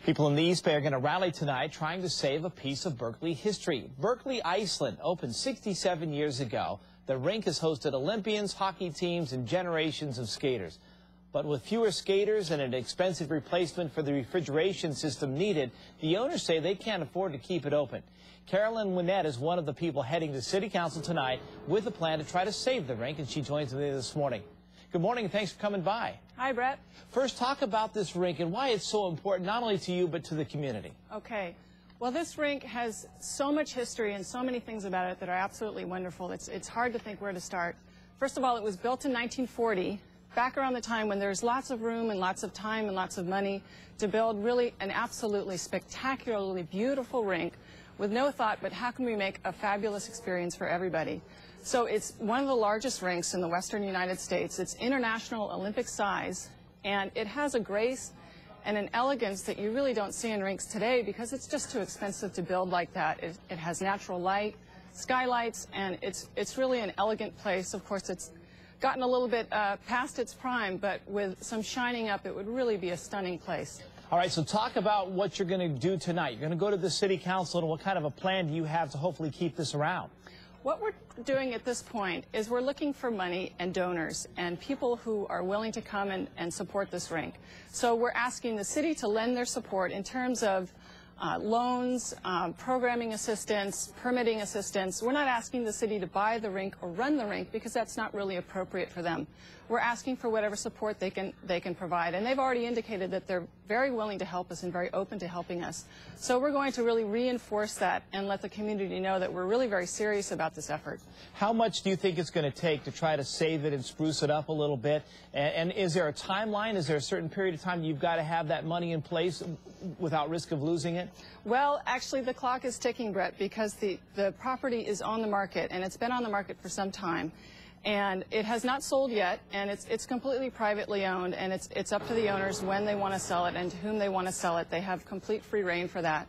People in the East Bay are going to rally tonight trying to save a piece of Berkeley history. Berkeley Iceland opened 67 years ago. The rink has hosted Olympians, hockey teams, and generations of skaters. But with fewer skaters and an expensive replacement for the refrigeration system needed, the owners say they can't afford to keep it open. Carolyn Winnett is one of the people heading to City Council tonight with a plan to try to save the rink, and she joins me this morning. Good morning, and thanks for coming by. Hi, Brett. First, talk about this rink and why it's so important, not only to you, but to the community. Okay. Well, this rink has so much history and so many things about it that are absolutely wonderful. It's hard to think where to start. First of all, it was built in 1940, back around the time when there's lots of room and lots of time and lots of money to build really an absolutely spectacularly beautiful rink with no thought but how can we make a fabulous experience for everybody. So it's one of the largest rinks in the western United States. It's international Olympic size, and it has a grace and an elegance that you really don't see in rinks today because it's just too expensive to build like that. It has natural light, skylights, and it's really an elegant place. Of course, it's gotten a little bit past its prime, but with some shining up, it would really be a stunning place. All right, so talk about what you're going to do tonight. You're going to go to the City Council, and what kind of a plan do you have to hopefully keep this around? What we're doing at this point is we're looking for money and donors and people who are willing to come and support this rink. So we're asking the city to lend their support in terms of loans, programming assistance, permitting assistance. We're not asking the city to buy the rink or run the rink because that's not really appropriate for them. We're asking for whatever support they can provide, and they've already indicated that they're very willing to help us and very open to helping us. So we're going to really reinforce that and let the community know that we're really very serious about this effort. How much do you think it's going to take to try to save it and spruce it up a little bit? And is there a timeline? Is there a certain period of time you've got to have that money in place without risk of losing it? Well, actually, the clock is ticking, Brett, because the property is on the market, and it's been on the market for some time. And it has not sold yet, and it's completely privately owned, and it's up to the owners when they want to sell it and to whom they want to sell it. They have complete free reign for that.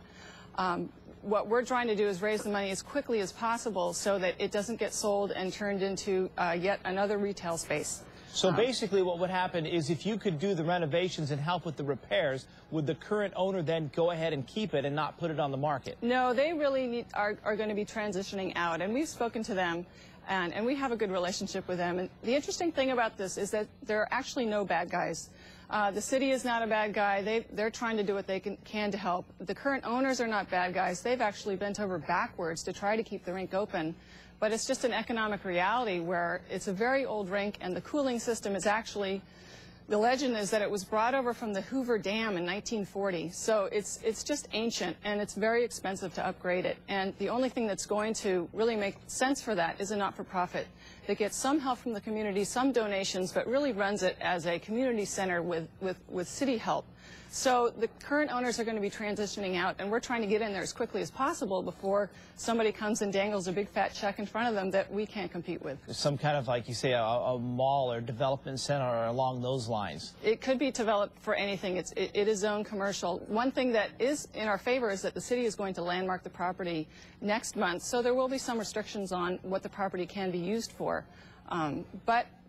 What we're trying to do is raise the money as quickly as possible so that it doesn't get sold and turned into yet another retail space. So basically what would happen is if you could do the renovations and help with the repairs, would the current owner then go ahead and keep it and not put it on the market? No, they really are going to be transitioning out, and we've spoken to them. And we have a good relationship with them. And the interesting thing about this is that there are actually no bad guys. The city is not a bad guy. They're trying to do what they can to help. The current owners are not bad guys. They've actually bent over backwards to try to keep the rink open. But it's just an economic reality where it's a very old rink, and the cooling system is actually, the legend is that it was brought over from the Hoover Dam in 1940. So it's just ancient, and it's very expensive to upgrade it. And the only thing that's going to really make sense for that is a not-for-profit that gets some help from the community, some donations, but really runs it as a community center with city help. So the current owners are going to be transitioning out, and we're trying to get in there as quickly as possible before somebody comes and dangles a big fat check in front of them that we can't compete with. Some kind of, like you say, a mall or development center or along those lines. It could be developed for anything. It is zoned commercial. One thing that is in our favor is that the city is going to landmark the property next month, so there will be some restrictions on what the property can be used for.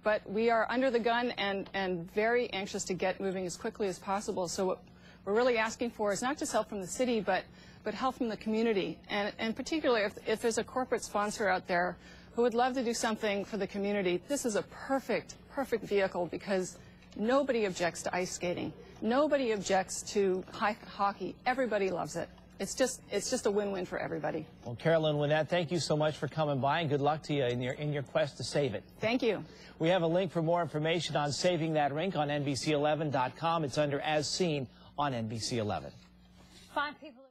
But we are under the gun and very anxious to get moving as quickly as possible. So what we're really asking for is not just help from the city, but help from the community. And particularly if there's a corporate sponsor out there who would love to do something for the community, this is a perfect vehicle because nobody objects to ice skating. Nobody objects to hockey. Everybody loves it. It's just a win-win for everybody. Well, Carolyn Winnett, thank you so much for coming by, and good luck to you in your quest to save it. Thank you. We have a link for more information on saving that rink on NBC11.com. It's under As Seen on NBC11. 5 people.